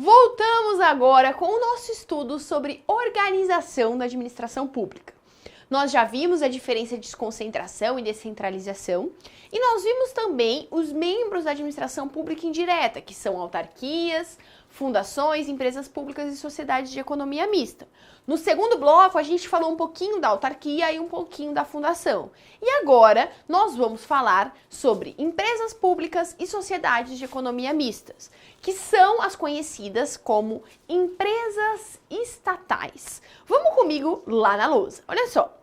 Voltamos agora com o nosso estudo sobre organização da administração pública. Nós já vimos a diferença de desconcentração e descentralização, e nós vimos também os membros da administração pública indireta, que são autarquias, fundações, empresas públicas e sociedades de economia mista. No segundo bloco, a gente falou um pouquinho da autarquia e um pouquinho da fundação. E agora, nós vamos falar sobre empresas públicas e sociedades de economia mistas, que são as conhecidas como empresas estatais. Vamos comigo lá na lousa. Olha só.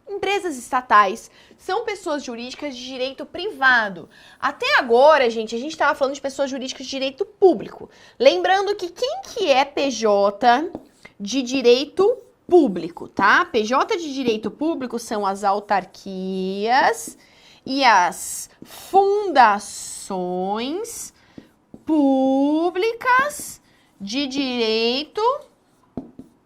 Empresas estatais são pessoas jurídicas de direito privado. Até agora, gente, a gente estava falando de pessoas jurídicas de direito público. Lembrando que quem que é PJ de direito público, tá? PJ de direito público são as autarquias e as fundações públicas de direito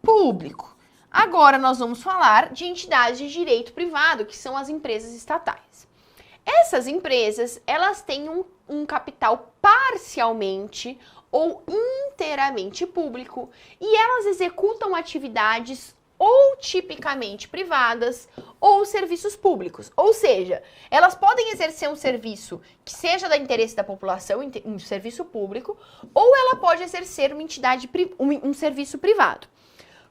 público. Agora nós vamos falar de entidades de direito privado, que são as empresas estatais. Essas empresas, elas têm um capital parcialmente ou inteiramente público e elas executam atividades ou tipicamente privadas ou serviços públicos. Ou seja, elas podem exercer um serviço que seja da interesse da população, um serviço público, ou ela pode exercer um serviço privado.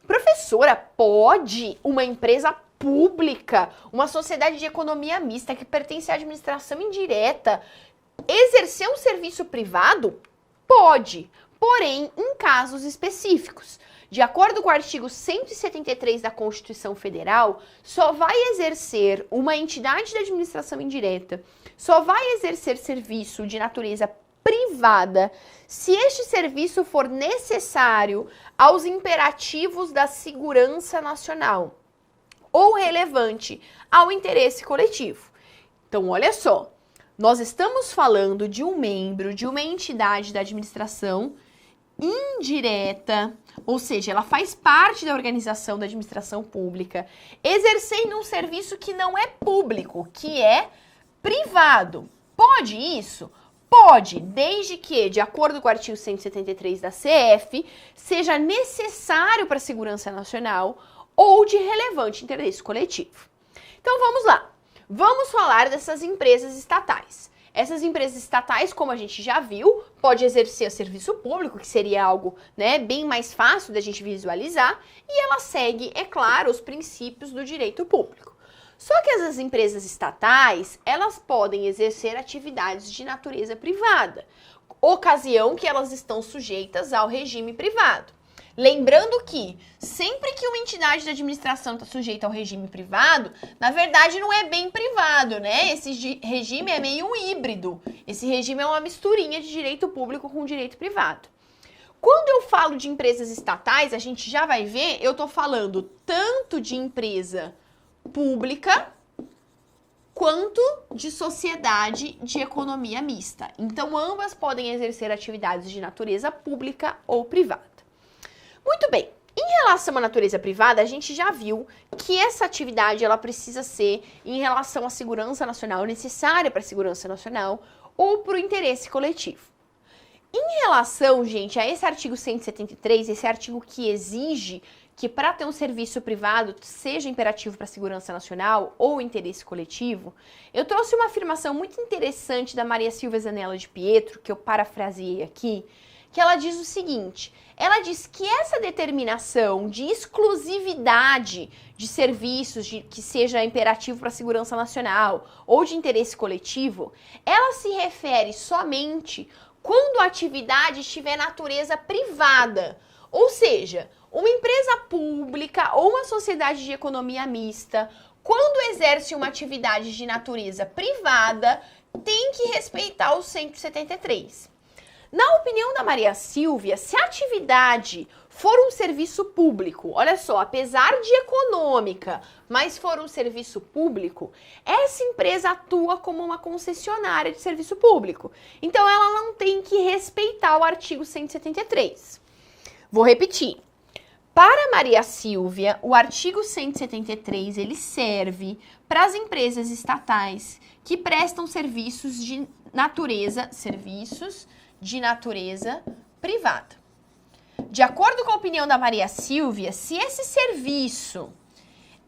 Professora, pode uma empresa pública, uma sociedade de economia mista que pertence à administração indireta, exercer um serviço privado? Pode, porém, em casos específicos. De acordo com o artigo 173 da Constituição Federal, só vai exercer uma entidade de administração indireta, só vai exercer serviço de natureza privada se este serviço for necessário aos imperativos da segurança nacional ou relevante ao interesse coletivo. Então, olha só, nós estamos falando de um membro de uma entidade da administração indireta, ou seja, ela faz parte da organização da administração pública, exercendo um serviço que não é público, que é privado. Pode isso? Pode, desde que, de acordo com o artigo 173 da CF, seja necessário para a segurança nacional ou de relevante interesse coletivo. Então vamos lá, vamos falar dessas empresas estatais. Essas empresas estatais, como a gente já viu, pode exercer serviço público, que seria algo, bem mais fácil da gente visualizar, e ela segue, é claro, os princípios do direito público. Só que essas empresas estatais, elas podem exercer atividades de natureza privada, ocasião que elas estão sujeitas ao regime privado. Lembrando que, sempre que uma entidade de administração está sujeita ao regime privado, na verdade não é bem privado, né? Esse regime é meio híbrido. Esse regime é uma misturinha de direito público com direito privado. Quando eu falo de empresas estatais, a gente já vai ver, eu estou falando tanto de empresa pública quanto de sociedade de economia mista. Então, ambas podem exercer atividades de natureza pública ou privada. Muito bem, em relação à natureza privada, a gente já viu que essa atividade ela precisa ser em relação à segurança nacional, necessária para a segurança nacional ou para o interesse coletivo. Em relação, gente, a esse artigo 173, esse artigo que exige que para ter um serviço privado seja imperativo para a segurança nacional ou interesse coletivo, eu trouxe uma afirmação muito interessante da Maria Silvia Zanella de Pietro, que eu parafraseei aqui, que ela diz o seguinte, ela diz que essa determinação de exclusividade de serviços que seja imperativo para a segurança nacional ou de interesse coletivo, ela se refere somente quando a atividade estiver natureza privada, ou seja, uma empresa pública ou uma sociedade de economia mista, quando exerce uma atividade de natureza privada, tem que respeitar o 173. Na opinião da Maria Silvia, se a atividade for um serviço público, olha só, apesar de econômica, mas for um serviço público, essa empresa atua como uma concessionária de serviço público. Então, ela não tem que respeitar o artigo 173. Vou repetir. Para Maria Silvia, o artigo 173 ele serve para as empresas estatais que prestam serviços de natureza privada. De acordo com a opinião da Maria Silvia, se esse serviço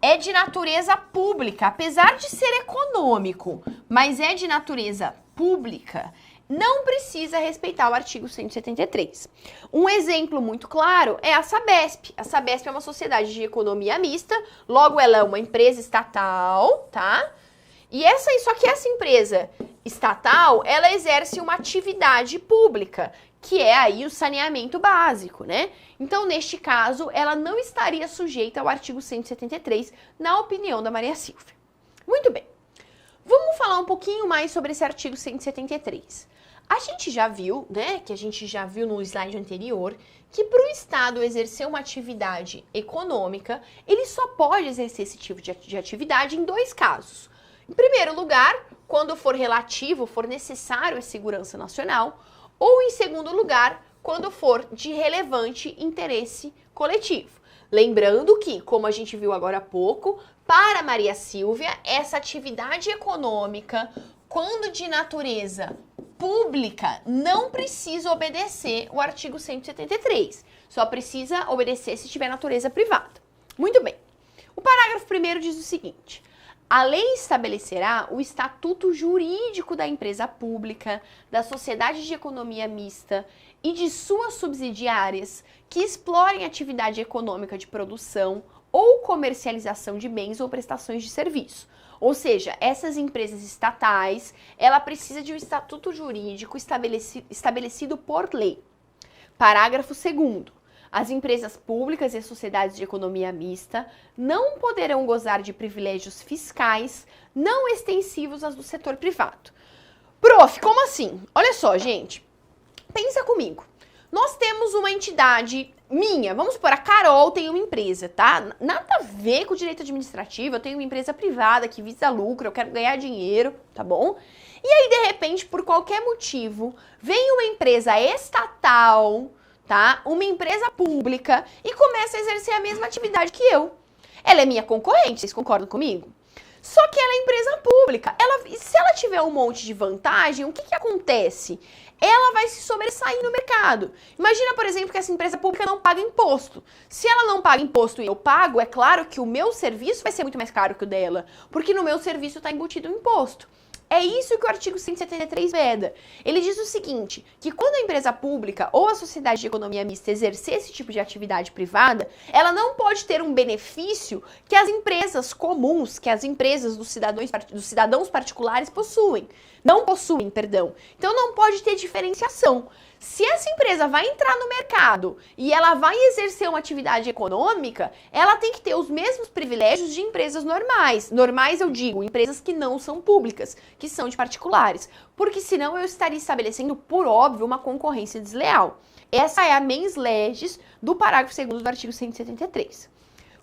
é de natureza pública, apesar de ser econômico, mas é de natureza pública, não precisa respeitar o artigo 173. Um exemplo muito claro é a Sabesp. A Sabesp é uma sociedade de economia mista, logo ela é uma empresa estatal, tá? Só que essa empresa estatal, ela exerce uma atividade pública, que é aí o saneamento básico, né? Então, neste caso, ela não estaria sujeita ao artigo 173, na opinião da Maria Silvia. Muito bem. Vamos falar um pouquinho mais sobre esse artigo 173. A gente já viu, né, que a gente já viu no slide anterior, que para o Estado exercer uma atividade econômica, ele só pode exercer esse tipo de atividade em dois casos. Em primeiro lugar, quando for relativo, for necessário à segurança nacional, ou em segundo lugar, quando for de relevante interesse coletivo. Lembrando que, como a gente viu agora há pouco, para Maria Silvia, essa atividade econômica, quando de natureza pública, não precisa obedecer o artigo 173. Só precisa obedecer se tiver natureza privada. Muito bem. O parágrafo 1º diz o seguinte: a lei estabelecerá o estatuto jurídico da empresa pública, da sociedade de economia mista e de suas subsidiárias que explorem atividade econômica de produção ou comercialização de bens ou prestações de serviço. Ou seja, essas empresas estatais, ela precisa de um estatuto jurídico estabelecido por lei. Parágrafo 2º. As empresas públicas e as sociedades de economia mista não poderão gozar de privilégios fiscais não extensivos aos do setor privado. Prof, como assim? Olha só, gente. Pensa comigo. Nós temos uma entidade minha, vamos supor, a Carol tem uma empresa, tá? Nada a ver com o direito administrativo, eu tenho uma empresa privada que visa lucro, eu quero ganhar dinheiro, tá bom? E aí, de repente, por qualquer motivo, vem uma empresa estatal, tá? Uma empresa pública e começa a exercer a mesma atividade que eu. Ela é minha concorrente, vocês concordam comigo? Só que ela é empresa pública. Se ela tiver um monte de vantagem, o que acontece? Ela vai se sobressair no mercado. Imagina, por exemplo, que essa empresa pública não paga imposto. Se ela não paga imposto e eu pago, é claro que o meu serviço vai ser muito mais caro que o dela, porque no meu serviço está embutido um imposto. É isso que o artigo 173 veda. Ele diz o seguinte, que quando a empresa pública ou a sociedade de economia mista exercer esse tipo de atividade privada, ela não pode ter um benefício que as empresas comuns, que as empresas dos cidadãos particulares possuem. Não possuem, perdão. Então não pode ter diferenciação. Se essa empresa vai entrar no mercado e ela vai exercer uma atividade econômica, ela tem que ter os mesmos privilégios de empresas normais. Normais, eu digo, empresas que não são públicas, que são de particulares. Porque senão eu estaria estabelecendo, por óbvio, uma concorrência desleal. Essa é a mens legis do parágrafo 2º do artigo 173.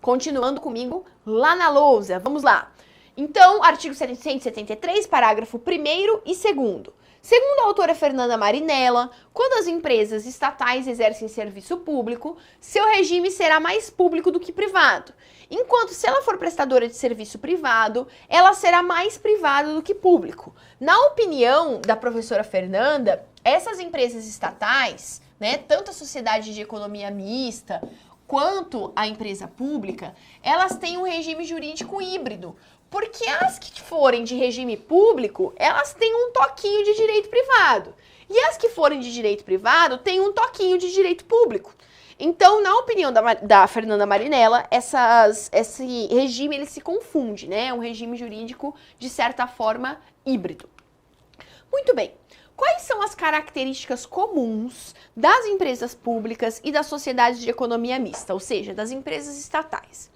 Continuando comigo lá na lousa, vamos lá. Então, artigo 173, parágrafo 1º e 2º. Segundo a autora Fernanda Marinella, quando as empresas estatais exercem serviço público, seu regime será mais público do que privado. Enquanto se ela for prestadora de serviço privado, ela será mais privada do que público. Na opinião da professora Fernanda, essas empresas estatais, né, tanto a sociedade de economia mista quanto a empresa pública, elas têm um regime jurídico híbrido. Porque as que forem de regime público, elas têm um toquinho de direito privado. E as que forem de direito privado, têm um toquinho de direito público. Então, na opinião da Fernanda Marinella, esse regime ele se confunde, né? É um regime jurídico, de certa forma, híbrido. Muito bem. Quais são as características comuns das empresas públicas e das sociedades de economia mista, ou seja, das empresas estatais?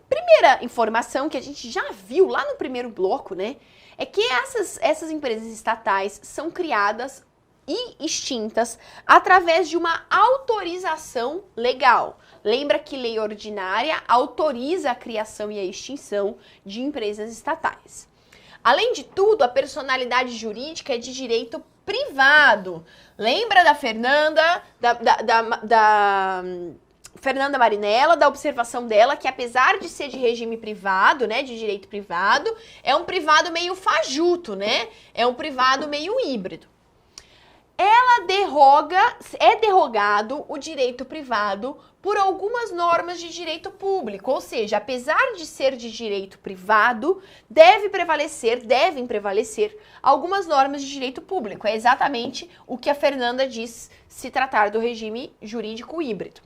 Primeira informação que a gente já viu lá no primeiro bloco, né, é que essas empresas estatais são criadas e extintas através de uma autorização legal. Lembra que lei ordinária autoriza a criação e a extinção de empresas estatais. Além de tudo, a personalidade jurídica é de direito privado. Lembra da Fernanda, Fernanda Marinella, da observação dela, que apesar de ser de regime privado, né, de direito privado, é um privado meio fajuto, né? É um privado meio híbrido. é derrogado o direito privado por algumas normas de direito público, ou seja, apesar de ser de direito privado, devem prevalecer algumas normas de direito público. É exatamente o que a Fernanda diz se tratar do regime jurídico híbrido.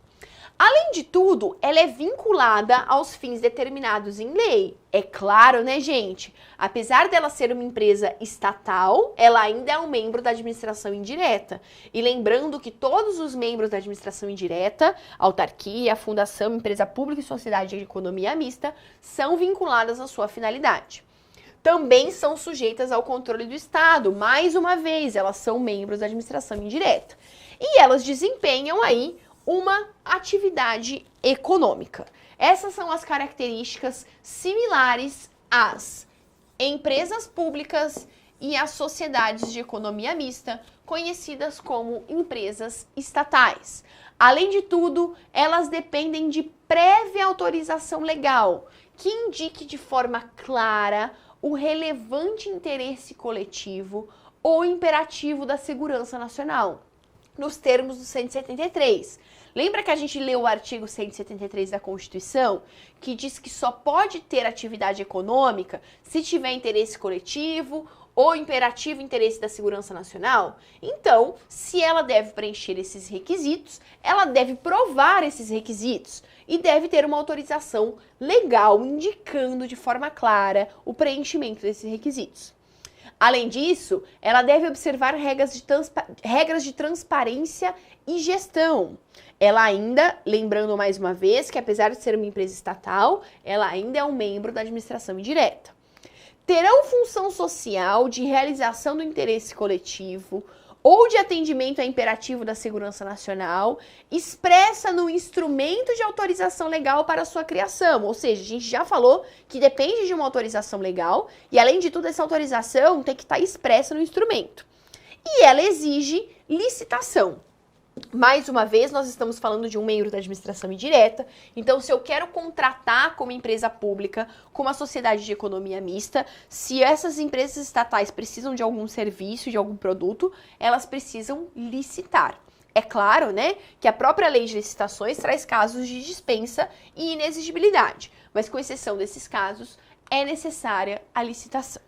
Além de tudo, ela é vinculada aos fins determinados em lei. É claro, né, gente? Apesar dela ser uma empresa estatal, ela ainda é um membro da administração indireta. E lembrando que todos os membros da administração indireta, autarquia, fundação, empresa pública e sociedade de economia mista, são vinculadas à sua finalidade. Também são sujeitas ao controle do Estado. Mais uma vez, elas são membros da administração indireta. E elas desempenham aí uma atividade econômica. Essas são as características similares às empresas públicas e às sociedades de economia mista, conhecidas como empresas estatais. Além de tudo, elas dependem de prévia autorização legal, que indique de forma clara o relevante interesse coletivo ou imperativo da segurança nacional, nos termos do 173. Lembra que a gente leu o artigo 173 da Constituição, que diz que só pode ter atividade econômica se tiver interesse coletivo ou imperativo interesse da segurança nacional? Então, se ela deve preencher esses requisitos, ela deve provar esses requisitos e deve ter uma autorização legal indicando de forma clara o preenchimento desses requisitos. Além disso, ela deve observar regras de transparência e gestão. Ela ainda, lembrando mais uma vez, que apesar de ser uma empresa estatal, ela ainda é um membro da administração indireta. Terão função social de realização do interesse coletivo ou de atendimento a imperativo da segurança nacional, expressa no instrumento de autorização legal para sua criação. Ou seja, a gente já falou que depende de uma autorização legal e, além de tudo, essa autorização tem que estar expressa no instrumento. E ela exige licitação. Mais uma vez, nós estamos falando de um membro da administração indireta, então se eu quero contratar como empresa pública, com uma sociedade de economia mista, se essas empresas estatais precisam de algum serviço, de algum produto, elas precisam licitar. É claro, né, que a própria lei de licitações traz casos de dispensa e inexigibilidade, mas com exceção desses casos, é necessária a licitação.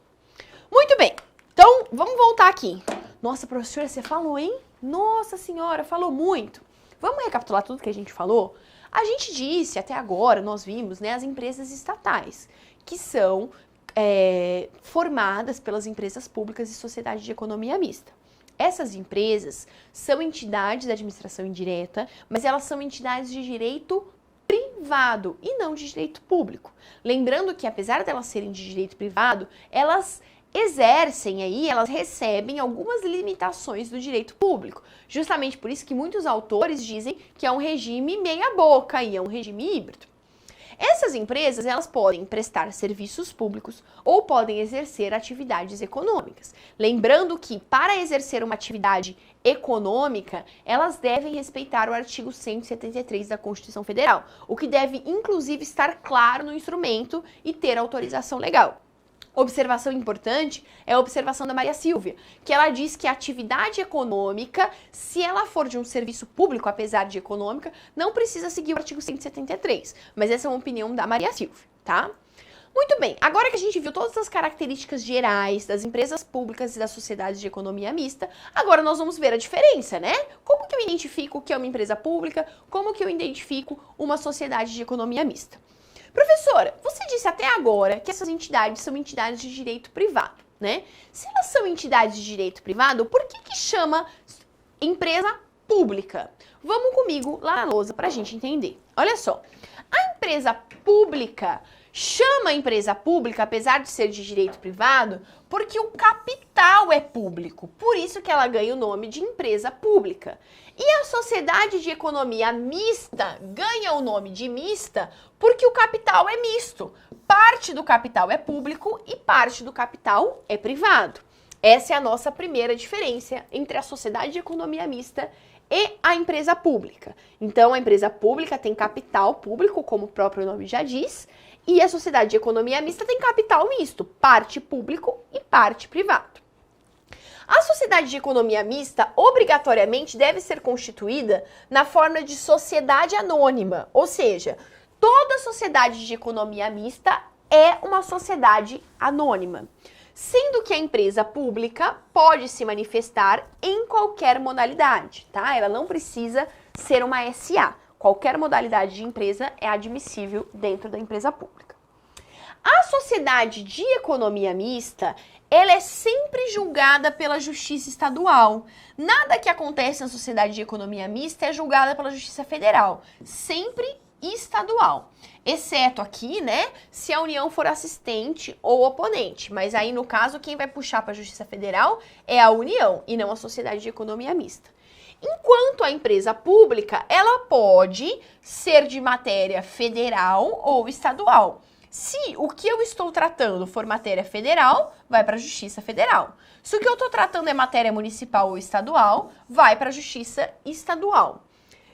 Muito bem, então vamos voltar aqui. Nossa, professora, você falou, hein? Nossa senhora, falou muito. Vamos recapitular tudo que a gente falou? A gente disse, até agora, nós vimos, né, as empresas estatais, que são formadas pelas empresas públicas e sociedade de economia mista. Essas empresas são entidades da administração indireta, mas elas são entidades de direito privado e não de direito público. Lembrando que, apesar de elas serem de direito privado, elas exercem aí, elas recebem algumas limitações do direito público. Justamente por isso que muitos autores dizem que é um regime meia boca e é um regime híbrido. Essas empresas, elas podem prestar serviços públicos ou podem exercer atividades econômicas. Lembrando que, para exercer uma atividade econômica, elas devem respeitar o artigo 173 da Constituição Federal, o que deve, inclusive, estar claro no instrumento e ter autorização legal. Observação importante é a observação da Maria Silvia, que ela diz que a atividade econômica, se ela for de um serviço público, apesar de econômica, não precisa seguir o artigo 173. Mas essa é uma opinião da Maria Silvia, tá? Muito bem, agora que a gente viu todas as características gerais das empresas públicas e das sociedades de economia mista, agora nós vamos ver a diferença, né? Como que eu identifico o que é uma empresa pública, como que eu identifico uma sociedade de economia mista? Professora, você disse até agora que essas entidades são entidades de direito privado, né? Se elas são entidades de direito privado, por que chama empresa pública? Vamos comigo lá na lousa para a gente entender. Olha só, a empresa pública chama empresa pública, apesar de ser de direito privado, porque o capital é público. Por isso que ela ganha o nome de empresa pública. E a sociedade de economia mista ganha o nome de mista porque o capital é misto. Parte do capital é público e parte do capital é privado. Essa é a nossa primeira diferença entre a sociedade de economia mista e a empresa pública. Então, a empresa pública tem capital público, como o próprio nome já diz, e a sociedade de economia mista tem capital misto, parte público e parte privado. A sociedade sociedade de economia mista, obrigatoriamente, deve ser constituída na forma de sociedade anônima, ou seja, toda sociedade de economia mista é uma sociedade anônima, sendo que a empresa pública pode se manifestar em qualquer modalidade, tá? Ela não precisa ser uma SA. Qualquer modalidade de empresa é admissível dentro da empresa pública. A sociedade de economia mista, ela é sempre julgada pela justiça estadual. Nada que acontece na sociedade de economia mista é julgada pela justiça federal. Sempre estadual. Exceto aqui, né, se a União for assistente ou oponente. Mas aí, no caso, quem vai puxar para a Justiça Federal é a União e não a Sociedade de Economia Mista. Enquanto a empresa pública, ela pode ser de matéria federal ou estadual. Se o que eu estou tratando for matéria federal, vai para a Justiça Federal. Se o que eu estou tratando é matéria municipal ou estadual, vai para a Justiça Estadual.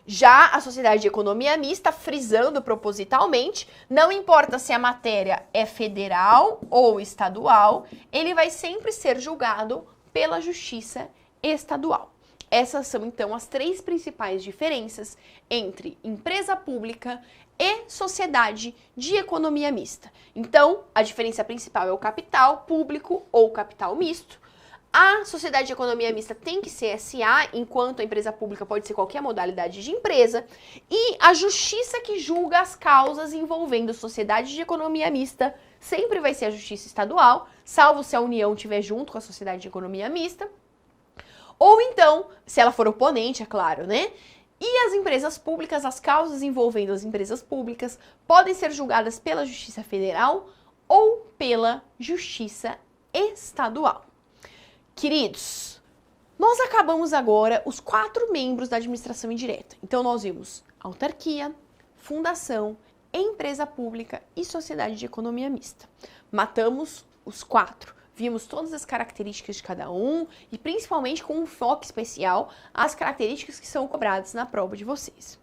Já a Sociedade de Economia Mista, frisando propositalmente, não importa se a matéria é federal ou estadual, ele vai sempre ser julgado pela Justiça Estadual. Essas são, então, as três principais diferenças entre empresa pública e sociedade de economia mista. Então, a diferença principal é o capital público ou capital misto. A sociedade de economia mista tem que ser SA, enquanto a empresa pública pode ser qualquer modalidade de empresa. E a justiça que julga as causas envolvendo sociedade de economia mista sempre vai ser a justiça estadual, salvo se a União estiver junto com a sociedade de economia mista. Ou então, se ela for oponente, é claro, né? E as empresas públicas, as causas envolvendo as empresas públicas, podem ser julgadas pela Justiça Federal ou pela Justiça Estadual. Queridos, nós acabamos agora os 4 membros da administração indireta. Então, nós vimos autarquia, fundação, empresa pública e sociedade de economia mista. Matamos os 4. Vimos todas as características de cada um e principalmente com um foco especial às características que são cobradas na prova de vocês.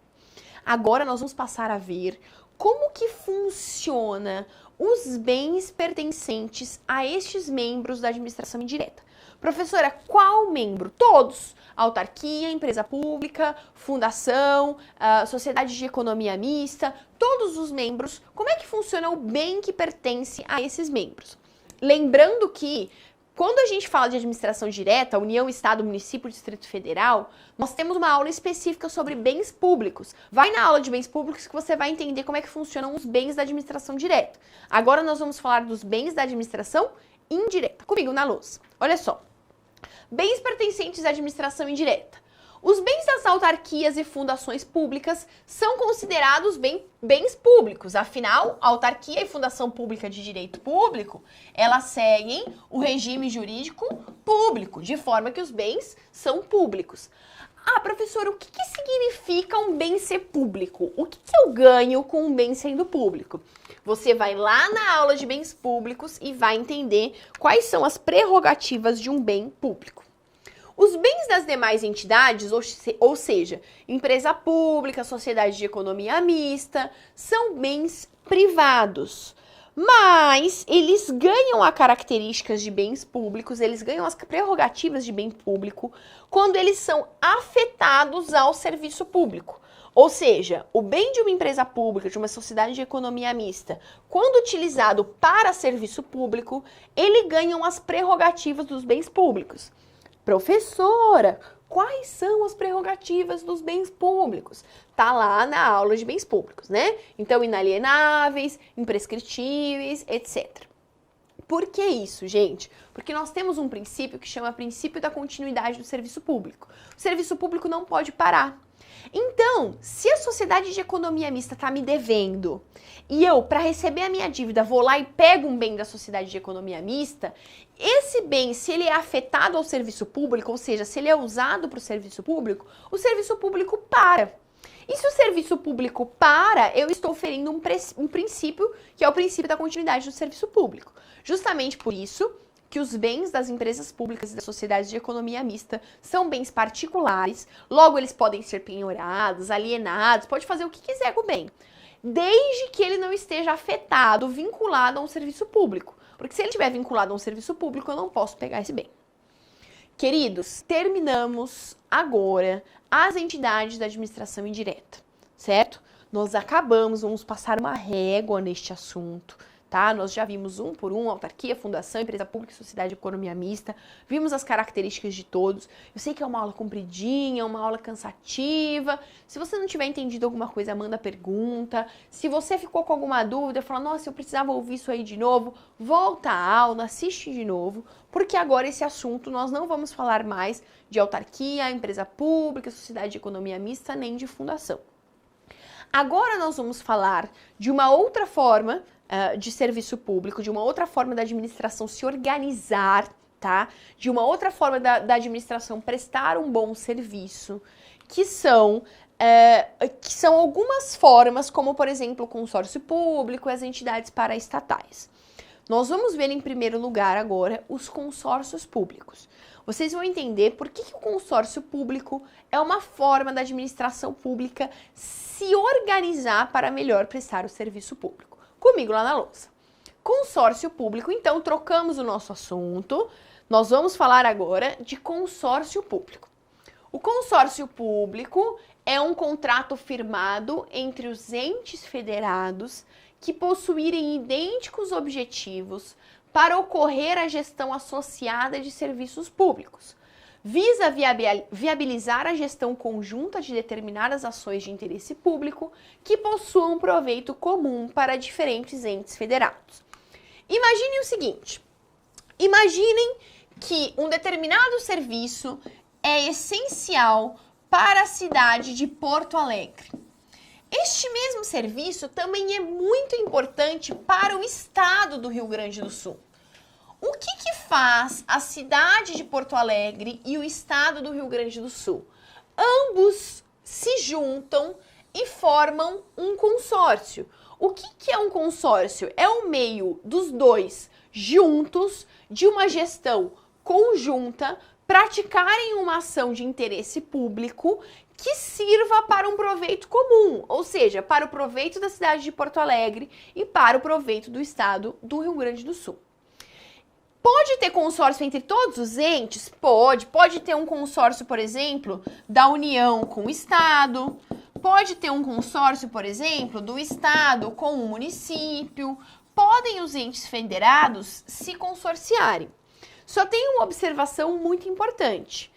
Agora nós vamos passar a ver como que funciona os bens pertencentes a estes membros da administração indireta. Professora, qual membro? Todos. Autarquia, empresa pública, fundação, sociedade de economia mista, todos os membros. Como é que funciona o bem que pertence a esses membros? Lembrando que, quando a gente fala de administração direta, União, Estado, Município, Distrito Federal, nós temos uma aula específica sobre bens públicos. Vai na aula de bens públicos que você vai entender como é que funcionam os bens da administração direta. Agora nós vamos falar dos bens da administração indireta. Comigo na lousa. Olha só. Bens pertencentes à administração indireta. Os bens das autarquias e fundações públicas são considerados bens públicos. Afinal, a autarquia e fundação pública de direito público, elas seguem o regime jurídico público, de forma que os bens são públicos. Ah, professora, o que significa um bem ser público? O que eu ganho com um bem sendo público? Você vai lá na aula de bens públicos e vai entender quais são as prerrogativas de um bem público. Os bens das demais entidades, ou seja, empresa pública, sociedade de economia mista, são bens privados, mas eles ganham as características de bens públicos, eles ganham as prerrogativas de bem público quando eles são afetados ao serviço público. Ou seja, o bem de uma empresa pública, de uma sociedade de economia mista, quando utilizado para serviço público, ele ganha as prerrogativas dos bens públicos. Professora, quais são as prerrogativas dos bens públicos? Tá lá na aula de bens públicos, né? Então, inalienáveis, imprescritíveis, etc. Por que isso, gente? Porque nós temos um princípio que chama princípio da continuidade do serviço público. O serviço público não pode parar. Então, se a sociedade de economia mista está me devendo e eu, para receber a minha dívida, vou lá e pego um bem da sociedade de economia mista, esse bem, se ele é afetado ao serviço público, ou seja, se ele é usado para o serviço público para. E se o serviço público para, eu estou ferindo um princípio, que é o princípio da continuidade do serviço público. Justamente por isso que os bens das empresas públicas e das sociedades de economia mista são bens particulares, logo eles podem ser penhorados, alienados, pode fazer o que quiser com o bem, desde que ele não esteja afetado, vinculado a um serviço público. Porque se ele estiver vinculado a um serviço público, eu não posso pegar esse bem. Queridos, terminamos agora as entidades da administração indireta, certo? Nós acabamos, vamos passar uma régua neste assunto, tá? Nós já vimos um por um, autarquia, fundação, empresa pública, sociedade, economia mista, vimos as características de todos. Eu sei que é uma aula compridinha, uma aula cansativa. Se você não tiver entendido alguma coisa, manda pergunta. Se você ficou com alguma dúvida, fala, nossa, eu precisava ouvir isso aí de novo, volta à aula, assiste de novo, porque agora esse assunto nós não vamos falar mais de autarquia, empresa pública, sociedade de economia mista, nem de fundação. Agora nós vamos falar de uma outra forma de serviço público, de uma outra forma da administração se organizar, tá? De uma outra forma da administração prestar um bom serviço, que são algumas formas, como por exemplo o consórcio público e as entidades paraestatais. Nós vamos ver em primeiro lugar agora os consórcios públicos. Vocês vão entender por que o consórcio público é uma forma da administração pública se organizar para melhor prestar o serviço público. Comigo lá na lousa. Consórcio público, então trocamos o nosso assunto. Nós vamos falar agora de consórcio público. O consórcio público é um contrato firmado entre os entes federados que possuírem idênticos objetivos para ocorrer a gestão associada de serviços públicos. Visa viabilizar a gestão conjunta de determinadas ações de interesse público que possuam proveito comum para diferentes entes federados. Imaginem o seguinte, imaginem que um determinado serviço é essencial para a cidade de Porto Alegre. Este mesmo serviço também é muito importante para o estado do Rio Grande do Sul. O que faz a cidade de Porto Alegre e o estado do Rio Grande do Sul? Ambos se juntam e formam um consórcio. O que é um consórcio? É o meio dos dois juntos de uma gestão conjunta praticarem uma ação de interesse público que sirva para um proveito comum, ou seja, para o proveito da cidade de Porto Alegre e para o proveito do estado do Rio Grande do Sul. Pode ter consórcio entre todos os entes? Pode ter um consórcio, por exemplo, da União com o Estado, pode ter um consórcio, por exemplo, do Estado com o município, podem os entes federados se consorciarem. Só tem uma observação muito importante.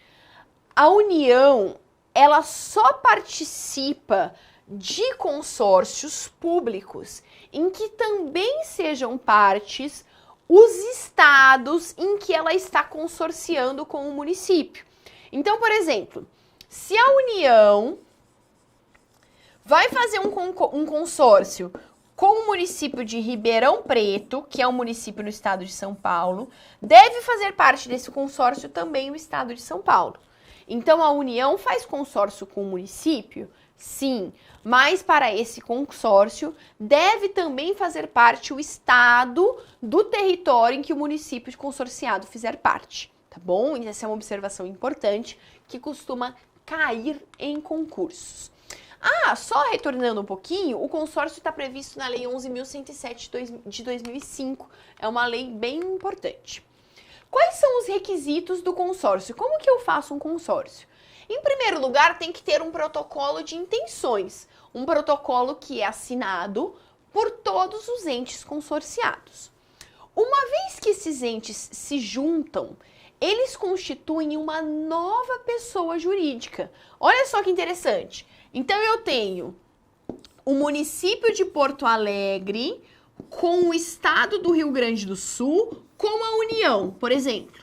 A União, ela só participa de consórcios públicos em que também sejam partes os estados em que ela está consorciando com o município. Então, por exemplo, se a União vai fazer um consórcio com o município de Ribeirão Preto, que é um município no estado de São Paulo, deve fazer parte desse consórcio também o estado de São Paulo. Então, a União faz consórcio com o município? Sim, mas para esse consórcio deve também fazer parte o estado do território em que o município consorciado fizer parte, tá bom? Essa é uma observação importante que costuma cair em concursos. Só retornando um pouquinho, o consórcio está previsto na Lei 11.107 de 2005, é uma lei bem importante. Quais são os requisitos do consórcio? Como que eu faço um consórcio? Em primeiro lugar, tem que ter um protocolo de intenções, um protocolo que é assinado por todos os entes consorciados. Uma vez que esses entes se juntam, eles constituem uma nova pessoa jurídica. Olha só que interessante. Então, eu tenho o município de Porto Alegre com o estado do Rio Grande do Sul com a União, por exemplo.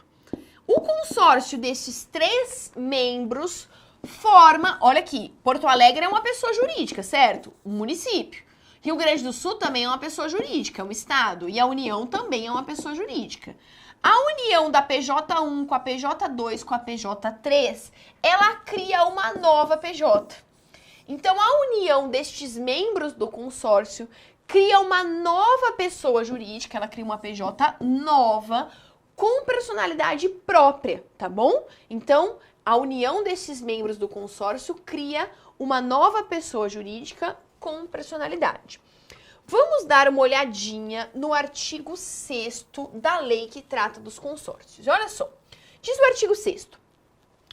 O consórcio desses três membros forma, olha aqui, Porto Alegre é uma pessoa jurídica, certo? Um município. Rio Grande do Sul também é uma pessoa jurídica, um estado. E a União também é uma pessoa jurídica. A união da PJ1 com a PJ2 com a PJ3, ela cria uma nova PJ. Então, a união destes membros do consórcio cria uma nova pessoa jurídica, ela cria uma PJ nova, com personalidade própria, tá bom? Então, a união desses membros do consórcio cria uma nova pessoa jurídica com personalidade. Vamos dar uma olhadinha no artigo 6º da lei que trata dos consórcios. Olha só, Diz o artigo 6º.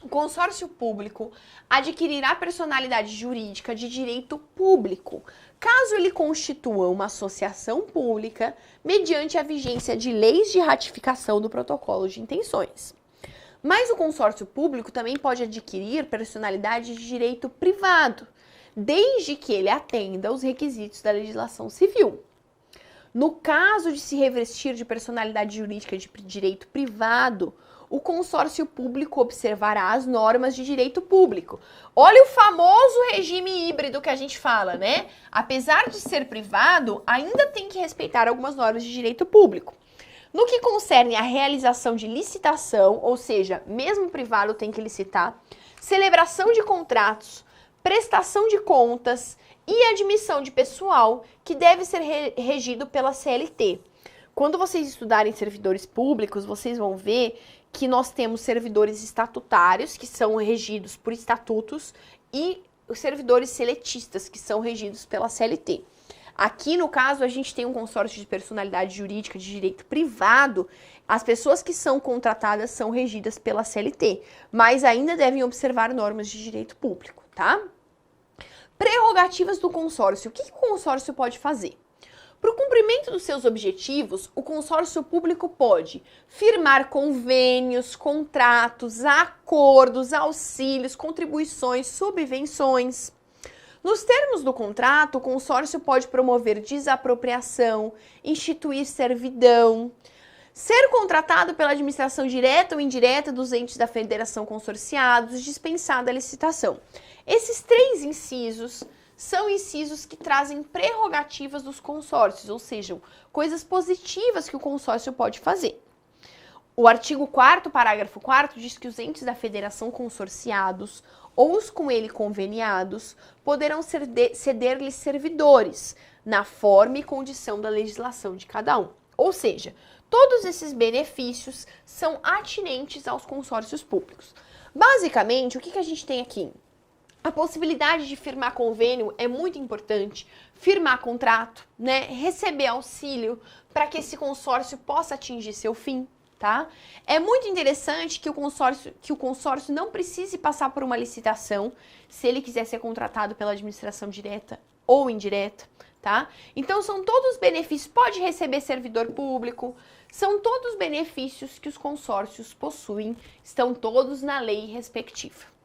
O consórcio público adquirirá personalidade jurídica de direito público, caso ele constitua uma associação pública mediante a vigência de leis de ratificação do protocolo de intenções. Mas o consórcio público também pode adquirir personalidade de direito privado, desde que ele atenda aos requisitos da legislação civil. No caso de se revestir de personalidade jurídica de direito privado, o consórcio público observará as normas de direito público. Olha o famoso regime híbrido que a gente fala, né? Apesar de ser privado, ainda tem que respeitar algumas normas de direito público. No que concerne à realização de licitação, ou seja, mesmo privado tem que licitar, celebração de contratos, prestação de contas e admissão de pessoal, que deve ser regido pela CLT. Quando vocês estudarem servidores públicos, vocês vão ver que nós temos servidores estatutários, que são regidos por estatutos, e os servidores seletistas, que são regidos pela CLT. Aqui, no caso, a gente tem um consórcio de personalidade jurídica de direito privado. As pessoas que são contratadas são regidas pela CLT, mas ainda devem observar normas de direito público, tá? Prerrogativas do consórcio. O que o consórcio pode fazer? Para o cumprimento dos seus objetivos, o consórcio público pode firmar convênios, contratos, acordos, auxílios, contribuições, subvenções. Nos termos do contrato, o consórcio pode promover desapropriação, instituir servidão, ser contratado pela administração direta ou indireta dos entes da federação consorciados, dispensada a licitação. Esses 3 incisos são incisos que trazem prerrogativas dos consórcios, ou seja, coisas positivas que o consórcio pode fazer. O artigo 4º, parágrafo 4º, diz que os entes da federação consorciados ou os com ele conveniados poderão ceder-lhes servidores, na forma e condição da legislação de cada um. Ou seja, todos esses benefícios são atinentes aos consórcios públicos. Basicamente, o que a gente tem aqui? A possibilidade de firmar convênio é muito importante, firmar contrato, né? Receber auxílio para que esse consórcio possa atingir seu fim, tá? É muito interessante que o consórcio não precise passar por uma licitação se ele quiser ser contratado pela administração direta ou indireta, tá? Então são todos benefícios, pode receber servidor público, são todos benefícios que os consórcios possuem, estão todos na lei respectiva.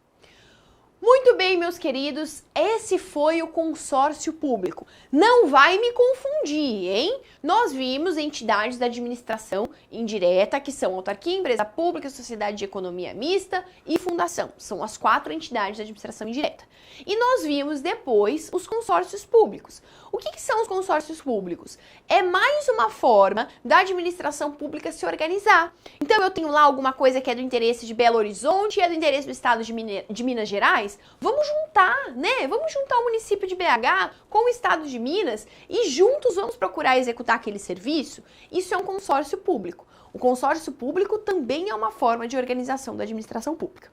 Muito bem, meus queridos, esse foi o consórcio público. Não vai me confundir, hein? Nós vimos entidades da administração indireta, que são autarquia, empresa pública, sociedade de economia mista e fundação. São as 4 entidades da administração indireta. E nós vimos depois os consórcios públicos. O que são os consórcios públicos? É mais uma forma da administração pública se organizar. Então, eu tenho lá alguma coisa que é do interesse de Belo Horizonte e é do interesse do estado de Minas Gerais. Vamos juntar, né? Vamos juntar o município de BH com o estado de Minas e juntos vamos procurar executar aquele serviço. Isso é um consórcio público. O consórcio público também é uma forma de organização da administração pública.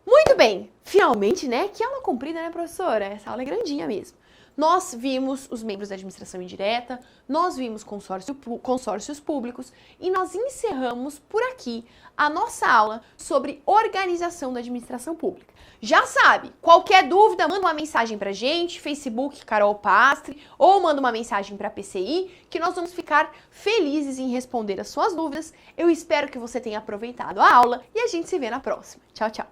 Muito bem, finalmente, né? Que aula comprida, né, professora? Essa aula é grandinha mesmo. Nós vimos os membros da administração indireta, nós vimos consórcios públicos e nós encerramos por aqui a nossa aula sobre organização da administração pública. Já sabe, qualquer dúvida, manda uma mensagem pra gente, Facebook Carol Pastre, ou manda uma mensagem pra PCI, que nós vamos ficar felizes em responder as suas dúvidas. Eu espero que você tenha aproveitado a aula e a gente se vê na próxima. Tchau, tchau!